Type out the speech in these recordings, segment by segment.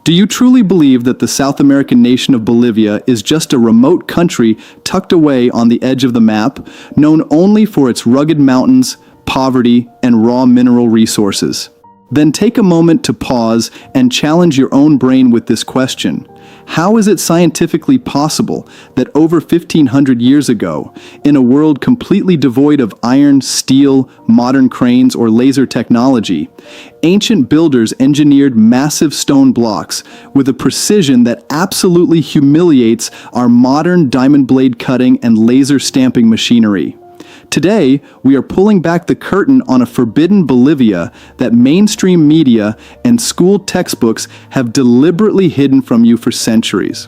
Do you truly believe that the South American nation of Bolivia is just a remote country tucked away on the edge of the map, known only for its rugged mountains, poverty, and raw mineral resources? Then take a moment to pause and challenge your own brain with this question. How is it scientifically possible that over 1,500 years ago, in a world completely devoid of iron, steel, modern cranes, or laser technology, ancient builders engineered massive stone blocks with a precision that absolutely humiliates our modern diamond blade cutting and laser stamping machinery? Today, we are pulling back the curtain on a forbidden Bolivia that mainstream media and school textbooks have deliberately hidden from you for centuries.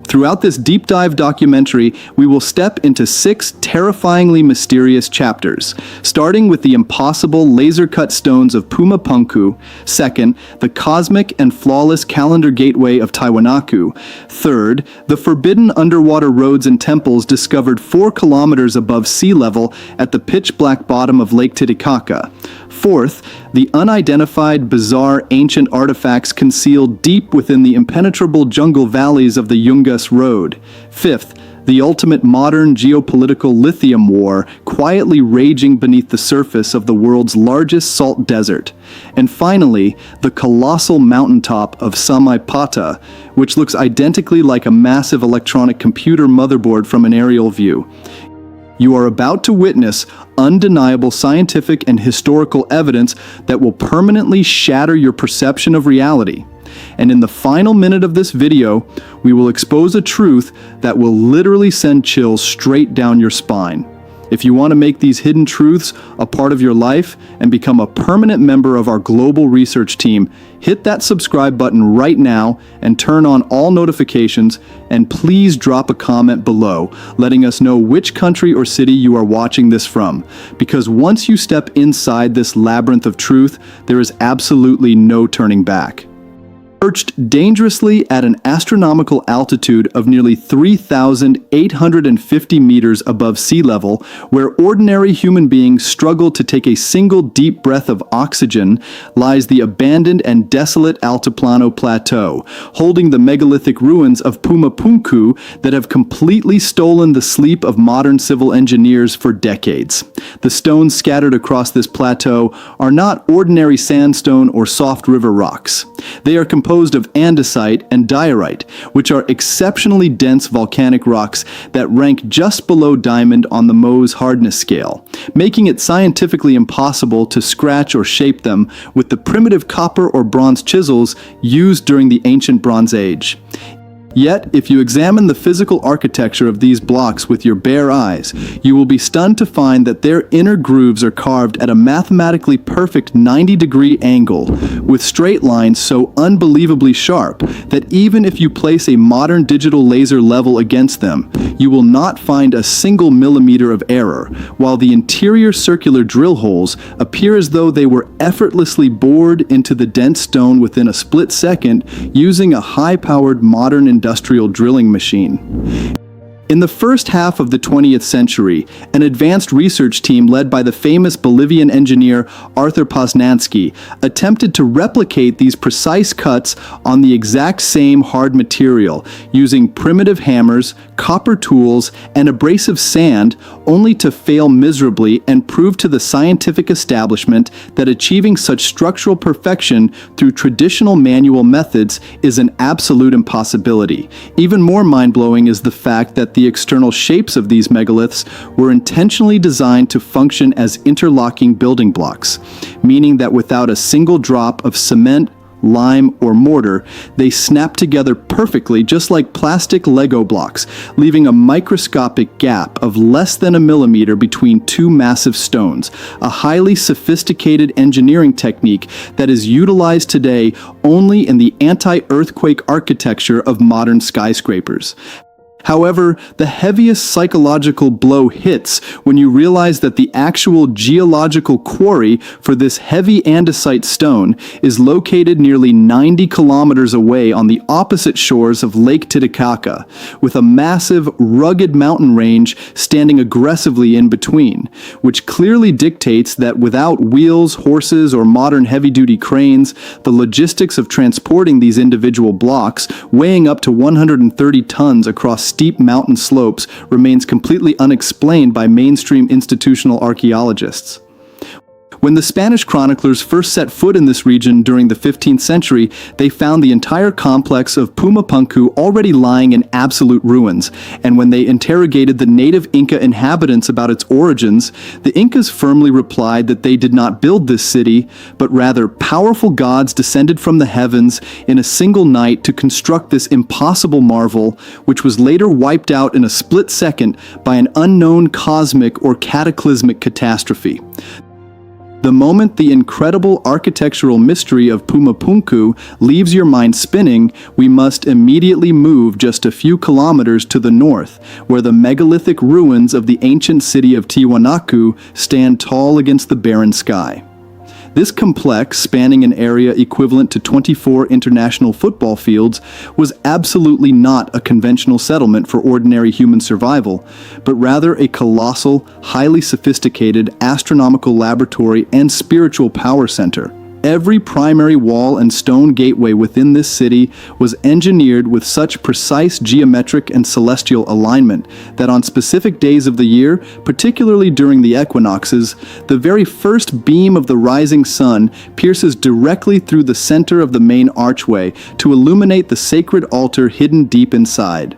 Throughout this deep dive documentary, we will step into 6 terrifyingly mysterious chapters, starting with the impossible laser-cut stones of Puma Punku, second, the cosmic and flawless calendar gateway of Tiwanaku, third, the forbidden underwater roads and temples discovered 4 kilometers above sea level at the pitch-black bottom of Lake Titicaca, fourth, the unidentified, bizarre, ancient artifacts concealed deep within the impenetrable jungle valleys of the Yungas Road. Fifth, the ultimate modern geopolitical lithium war quietly raging beneath the surface of the world's largest salt desert. And finally, the colossal mountaintop of Samaipata, which looks identically like a massive electronic computer motherboard from an aerial view. You are about to witness undeniable scientific and historical evidence that will permanently shatter your perception of reality. And in the final minute of this video, we will expose a truth that will literally send chills straight down your spine. If you want to make these hidden truths a part of your life and become a permanent member of our global research team, hit that subscribe button right now and turn on all notifications, and please drop a comment below letting us know which country or city you are watching this from, because once you step inside this labyrinth of truth, there is absolutely no turning back. Perched dangerously at an astronomical altitude of nearly 3,850 meters above sea level, where ordinary human beings struggle to take a single deep breath of oxygen, lies the abandoned and desolate Altiplano Plateau, holding the megalithic ruins of Puma Punku that have completely stolen the sleep of modern civil engineers for decades. The stones scattered across this plateau are not ordinary sandstone or soft river rocks. They are composed of andesite and diorite, which are exceptionally dense volcanic rocks that rank just below diamond on the Mohs hardness scale, making it scientifically impossible to scratch or shape them with the primitive copper or bronze chisels used during the ancient Bronze Age. Yet, if you examine the physical architecture of these blocks with your bare eyes, you will be stunned to find that their inner grooves are carved at a mathematically perfect 90-degree angle, with straight lines so unbelievably sharp that even if you place a modern digital laser level against them, you will not find a single millimeter of error, while the interior circular drill holes appear as though they were effortlessly bored into the dense stone within a split second using a high-powered modern industrial drilling machine. In the first half of the 20th century, an advanced research team led by the famous Bolivian engineer Arthur Poznansky attempted to replicate these precise cuts on the exact same hard material using primitive hammers, copper tools, and abrasive sand, only to fail miserably and prove to the scientific establishment that achieving such structural perfection through traditional manual methods is an absolute impossibility. Even more mind-blowing is the fact that the external shapes of these megaliths were intentionally designed to function as interlocking building blocks, meaning that without a single drop of cement, lime, or mortar, they snap together perfectly just like plastic Lego blocks, leaving a microscopic gap of less than a millimeter between two massive stones, a highly sophisticated engineering technique that is utilized today only in the anti-earthquake architecture of modern skyscrapers. However, the heaviest psychological blow hits when you realize that the actual geological quarry for this heavy andesite stone is located nearly 90 kilometers away on the opposite shores of Lake Titicaca, with a massive, rugged mountain range standing aggressively in between, which clearly dictates that without wheels, horses, or modern heavy-duty cranes, the logistics of transporting these individual blocks, weighing up to 130 tons across steep mountain slopes, remains completely unexplained by mainstream institutional archaeologists. When the Spanish chroniclers first set foot in this region during the 15th century, they found the entire complex of Puma Punku already lying in absolute ruins, and when they interrogated the native Inca inhabitants about its origins, the Incas firmly replied that they did not build this city, but rather powerful gods descended from the heavens in a single night to construct this impossible marvel, which was later wiped out in a split second by an unknown cosmic or cataclysmic catastrophe. The moment the incredible architectural mystery of Puma Punku leaves your mind spinning, we must immediately move just a few kilometers to the north, where the megalithic ruins of the ancient city of Tiwanaku stand tall against the barren sky. This complex, spanning an area equivalent to 24 international football fields, was absolutely not a conventional settlement for ordinary human survival, but rather a colossal, highly sophisticated astronomical laboratory and spiritual power center. Every primary wall and stone gateway within this city was engineered with such precise geometric and celestial alignment that on specific days of the year, particularly during the equinoxes, the very first beam of the rising sun pierces directly through the center of the main archway to illuminate the sacred altar hidden deep inside.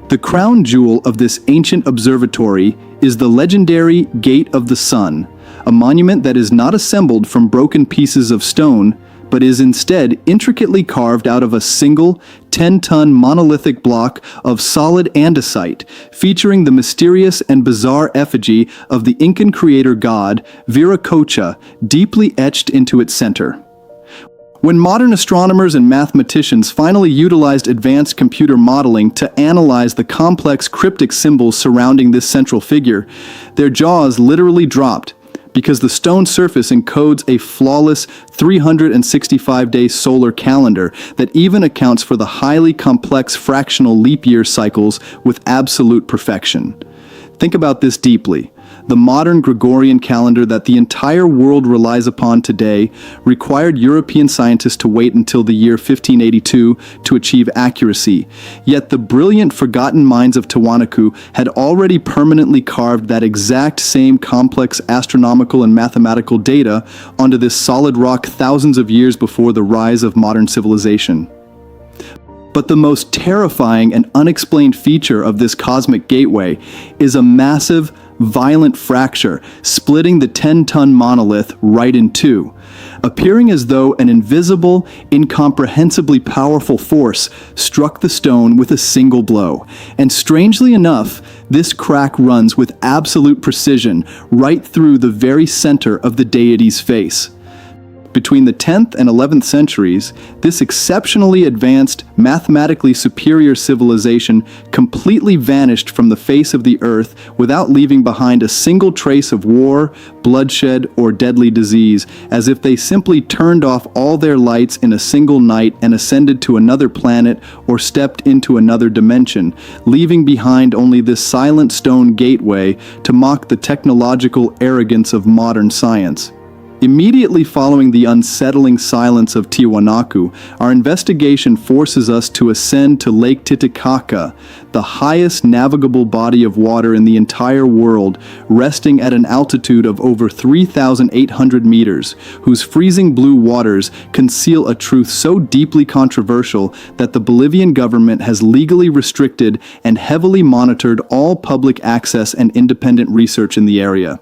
The crown jewel of this ancient observatory is the legendary Gate of the Sun, a monument that is not assembled from broken pieces of stone, but is instead intricately carved out of a single 10-ton monolithic block of solid andesite, featuring the mysterious and bizarre effigy of the Incan creator god Viracocha deeply etched into its center. When modern astronomers and mathematicians finally utilized advanced computer modeling to analyze the complex cryptic symbols surrounding this central figure, their jaws literally dropped, because the stone surface encodes a flawless 365-day solar calendar that even accounts for the highly complex fractional leap year cycles with absolute perfection. Think about this deeply. The modern Gregorian calendar that the entire world relies upon today required European scientists to wait until the year 1582 to achieve accuracy, yet the brilliant forgotten minds of Tiwanaku had already permanently carved that exact same complex astronomical and mathematical data onto this solid rock thousands of years before the rise of modern civilization. But the most terrifying and unexplained feature of this cosmic gateway is a massive, violent fracture splitting the 10-ton monolith right in two, appearing as though an invisible, incomprehensibly powerful force struck the stone with a single blow. And strangely enough, this crack runs with absolute precision right through the very center of the deity's face. Between the 10th and 11th centuries, this exceptionally advanced, mathematically superior civilization completely vanished from the face of the earth without leaving behind a single trace of war, bloodshed, or deadly disease, as if they simply turned off all their lights in a single night and ascended to another planet or stepped into another dimension, leaving behind only this silent stone gateway to mock the technological arrogance of modern science. Immediately following the unsettling silence of Tiwanaku, our investigation forces us to ascend to Lake Titicaca, the highest navigable body of water in the entire world, resting at an altitude of over 3,800 meters, whose freezing blue waters conceal a truth so deeply controversial that the Bolivian government has legally restricted and heavily monitored all public access and independent research in the area.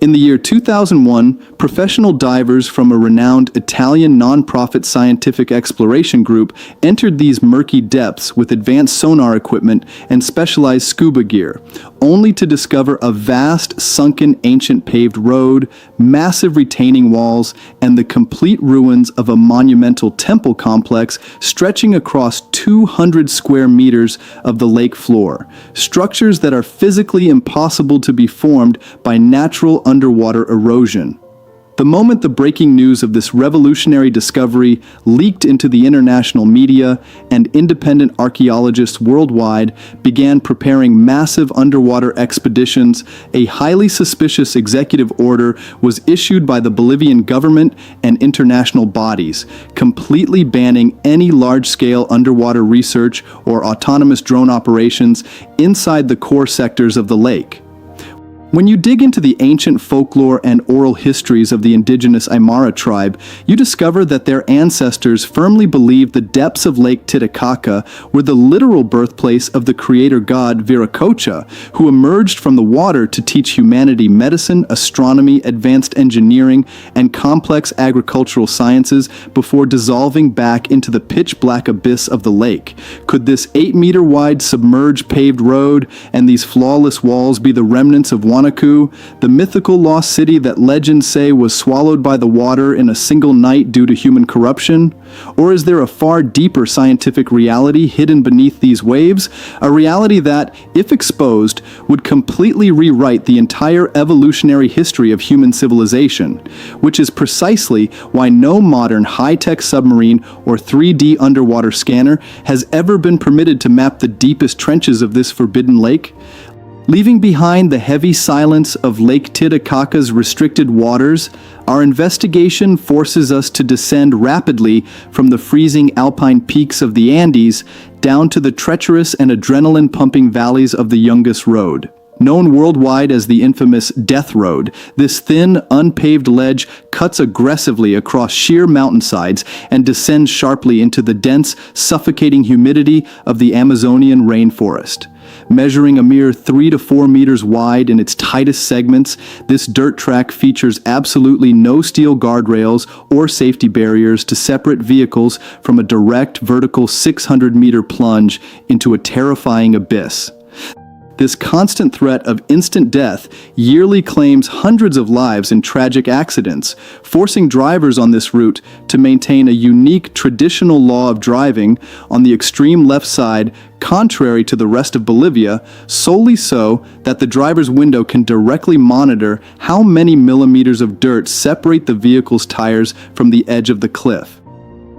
In the year 2001, professional divers from a renowned Italian nonprofit scientific exploration group entered these murky depths with advanced sonar equipment and specialized scuba gear, only to discover a vast, sunken, ancient paved road, massive retaining walls, and the complete ruins of a monumental temple complex stretching across 200 square meters of the lake floor, structures that are physically impossible to be formed by natural underwater erosion. The moment the breaking news of this revolutionary discovery leaked into the international media and independent archaeologists worldwide began preparing massive underwater expeditions, a highly suspicious executive order was issued by the Bolivian government and international bodies, completely banning any large-scale underwater research or autonomous drone operations inside the core sectors of the lake. When you dig into the ancient folklore and oral histories of the indigenous Aymara tribe, you discover that their ancestors firmly believed the depths of Lake Titicaca were the literal birthplace of the creator god Viracocha, who emerged from the water to teach humanity medicine, astronomy, advanced engineering, and complex agricultural sciences before dissolving back into the pitch-black abyss of the lake. Could this 8-meter-wide submerged paved road and these flawless walls be the remnants of Tiwanaku, the mythical lost city that legends say was swallowed by the water in a single night due to human corruption? Or is there a far deeper scientific reality hidden beneath these waves? A reality that, if exposed, would completely rewrite the entire evolutionary history of human civilization, which is precisely why no modern high-tech submarine or 3D underwater scanner has ever been permitted to map the deepest trenches of this forbidden lake. Leaving behind the heavy silence of Lake Titicaca's restricted waters, our investigation forces us to descend rapidly from the freezing alpine peaks of the Andes down to the treacherous and adrenaline-pumping valleys of the Yungas Road. Known worldwide as the infamous Death Road, this thin, unpaved ledge cuts aggressively across sheer mountainsides and descends sharply into the dense, suffocating humidity of the Amazonian rainforest. Measuring a mere 3 to 4 meters wide in its tightest segments, this dirt track features absolutely no steel guardrails or safety barriers to separate vehicles from a direct vertical 600-meter plunge into a terrifying abyss. This constant threat of instant death yearly claims hundreds of lives in tragic accidents, forcing drivers on this route to maintain a unique traditional law of driving on the extreme left side, contrary to the rest of Bolivia, solely so that the driver's window can directly monitor how many millimeters of dirt separate the vehicle's tires from the edge of the cliff.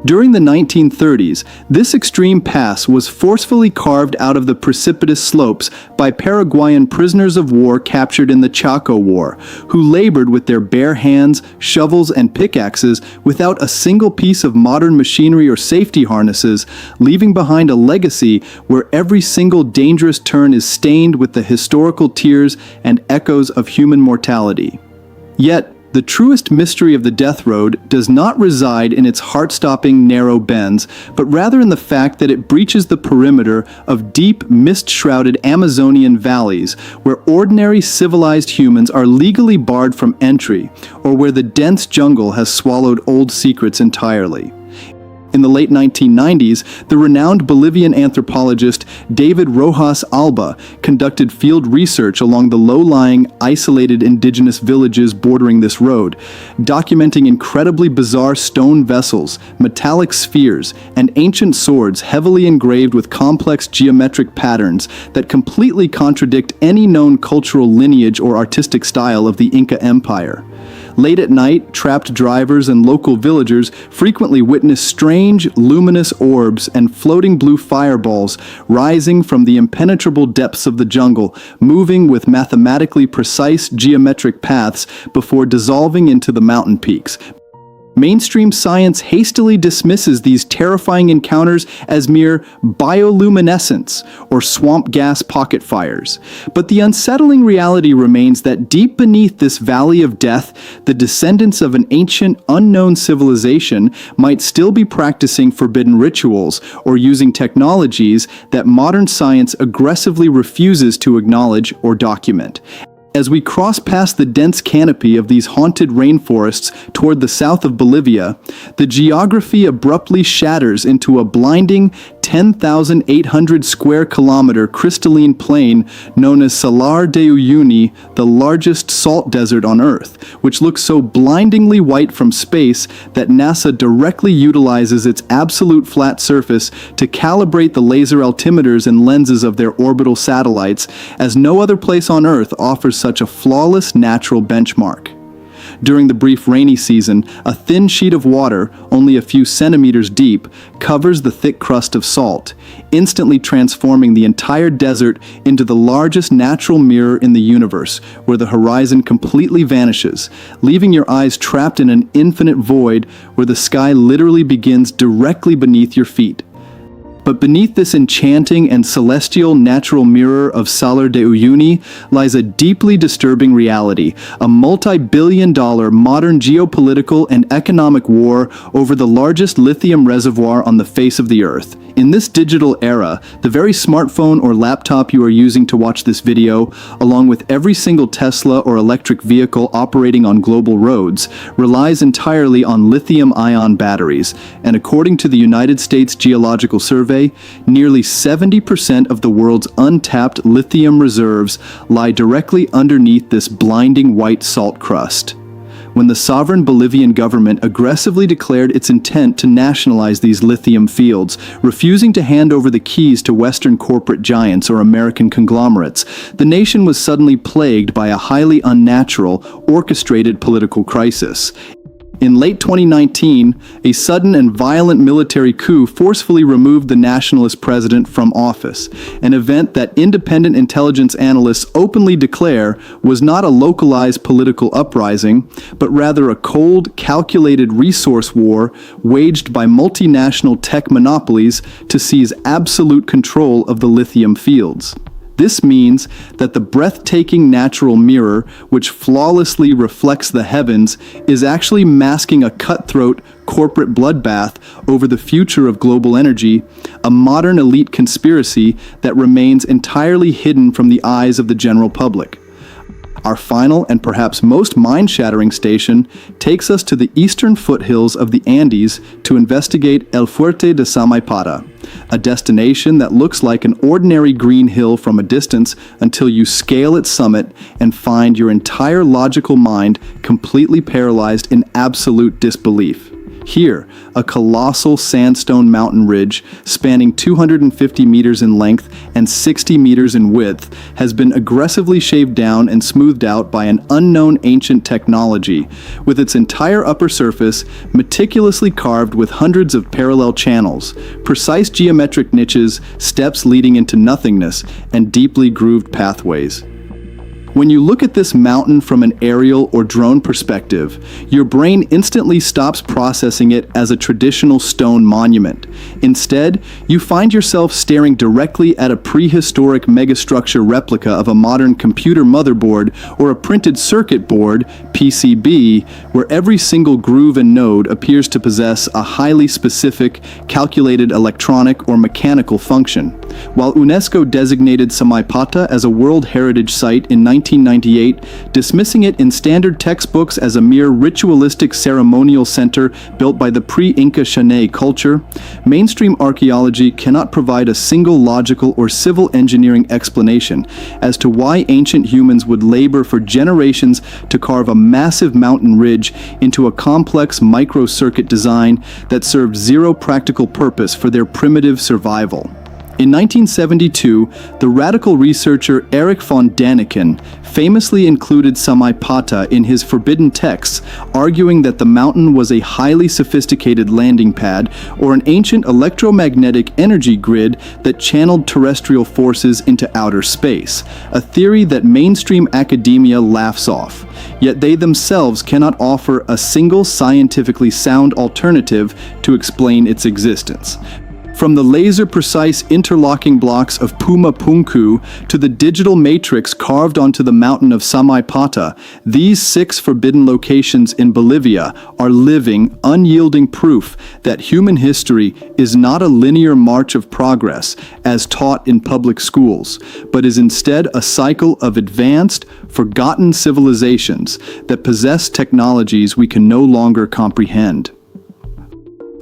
During the 1930s, this extreme pass was forcefully carved out of the precipitous slopes by Paraguayan prisoners of war captured in the Chaco War, who labored with their bare hands, shovels, and pickaxes without a single piece of modern machinery or safety harnesses, leaving behind a legacy where every single dangerous turn is stained with the historical tears and echoes of human mortality. Yet, the truest mystery of the Death Road does not reside in its heart-stopping narrow bends, but rather in the fact that it breaches the perimeter of deep, mist-shrouded Amazonian valleys, where ordinary civilized humans are legally barred from entry, or where the dense jungle has swallowed old secrets entirely. In the late 1990s, the renowned Bolivian anthropologist David Rojas Alba conducted field research along the low-lying, isolated indigenous villages bordering this road, documenting incredibly bizarre stone vessels, metallic spheres, and ancient swords heavily engraved with complex geometric patterns that completely contradict any known cultural lineage or artistic style of the Inca Empire. Late at night, trapped drivers and local villagers frequently witness strange, luminous orbs and floating blue fireballs rising from the impenetrable depths of the jungle, moving with mathematically precise geometric paths before dissolving into the mountain peaks. Mainstream science hastily dismisses these terrifying encounters as mere bioluminescence or swamp gas pocket fires. But the unsettling reality remains that deep beneath this valley of death, the descendants of an ancient, unknown civilization might still be practicing forbidden rituals or using technologies that modern science aggressively refuses to acknowledge or document. As we cross past the dense canopy of these haunted rainforests toward the south of Bolivia, the geography abruptly shatters into a blinding 10,800 square kilometer crystalline plain known as Salar de Uyuni, the largest salt desert on Earth, which looks so blindingly white from space that NASA directly utilizes its absolute flat surface to calibrate the laser altimeters and lenses of their orbital satellites, as no other place on Earth offers such a flawless natural benchmark. During the brief rainy season, a thin sheet of water, only a few centimeters deep, covers the thick crust of salt, instantly transforming the entire desert into the largest natural mirror in the universe, where the horizon completely vanishes, leaving your eyes trapped in an infinite void where the sky literally begins directly beneath your feet. But beneath this enchanting and celestial natural mirror of Salar de Uyuni lies a deeply disturbing reality, a multi-billion-dollar modern geopolitical and economic war over the largest lithium reservoir on the face of the Earth. In this digital era, the very smartphone or laptop you are using to watch this video, along with every single Tesla or electric vehicle operating on global roads, relies entirely on lithium-ion batteries, and according to the United States Geological Survey, nearly 70% of the world's untapped lithium reserves lie directly underneath this blinding white salt crust. When the sovereign Bolivian government aggressively declared its intent to nationalize these lithium fields, refusing to hand over the keys to Western corporate giants or American conglomerates, the nation was suddenly plagued by a highly unnatural, orchestrated political crisis. In late 2019, a sudden and violent military coup forcefully removed the nationalist president from office, an event that independent intelligence analysts openly declare was not a localized political uprising, but rather a cold, calculated resource war waged by multinational tech monopolies to seize absolute control of the lithium fields. This means that the breathtaking natural mirror, which flawlessly reflects the heavens, is actually masking a cutthroat corporate bloodbath over the future of global energy, a modern elite conspiracy that remains entirely hidden from the eyes of the general public. Our final and perhaps most mind-shattering station takes us to the eastern foothills of the Andes to investigate El Fuerte de Samaipata, a destination that looks like an ordinary green hill from a distance until you scale its summit and find your entire logical mind completely paralyzed in absolute disbelief. Here, a colossal sandstone mountain ridge spanning 250 meters in length and 60 meters in width has been aggressively shaved down and smoothed out by an unknown ancient technology, with its entire upper surface meticulously carved with hundreds of parallel channels, precise geometric niches, steps leading into nothingness, and deeply grooved pathways. When you look at this mountain from an aerial or drone perspective, your brain instantly stops processing it as a traditional stone monument. Instead, you find yourself staring directly at a prehistoric megastructure replica of a modern computer motherboard or a printed circuit board, PCB, where every single groove and node appears to possess a highly specific, calculated electronic or mechanical function. While UNESCO designated Samaipata as a World Heritage Site in 1998, dismissing it in standard textbooks as a mere ritualistic ceremonial center built by the pre-Inca Shanay culture, mainstream archaeology cannot provide a single logical or civil engineering explanation as to why ancient humans would labor for generations to carve a massive mountain ridge into a complex microcircuit design that served zero practical purpose for their primitive survival. In 1972, the radical researcher Erich von Däniken famously included Samaipata in his forbidden texts, arguing that the mountain was a highly sophisticated landing pad or an ancient electromagnetic energy grid that channeled terrestrial forces into outer space, a theory that mainstream academia laughs off. Yet they themselves cannot offer a single scientifically sound alternative to explain its existence. From the laser-precise interlocking blocks of Puma Punku to the digital matrix carved onto the mountain of Samaipata, these 6 forbidden locations in Bolivia are living, unyielding proof that human history is not a linear march of progress as taught in public schools, but is instead a cycle of advanced, forgotten civilizations that possess technologies we can no longer comprehend.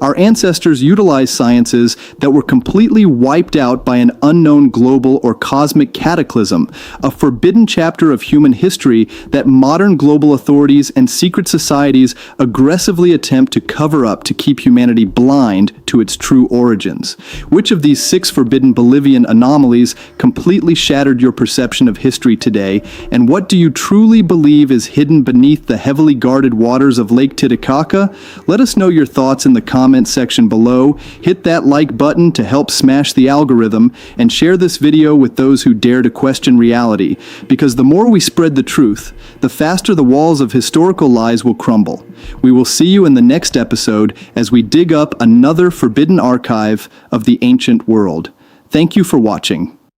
Our ancestors utilized sciences that were completely wiped out by an unknown global or cosmic cataclysm, a forbidden chapter of human history that modern global authorities and secret societies aggressively attempt to cover up to keep humanity blind to its true origins. Which of these 6 forbidden Bolivian anomalies completely shattered your perception of history today, and what do you truly believe is hidden beneath the heavily guarded waters of Lake Titicaca? Let us know your thoughts in the comment section below. Hit that like button to help smash the algorithm, and share this video with those who dare to question reality, because the more we spread the truth, the faster the walls of historical lies will crumble. We will see you in the next episode as we dig up another forbidden archive of the ancient world. Thank you for watching.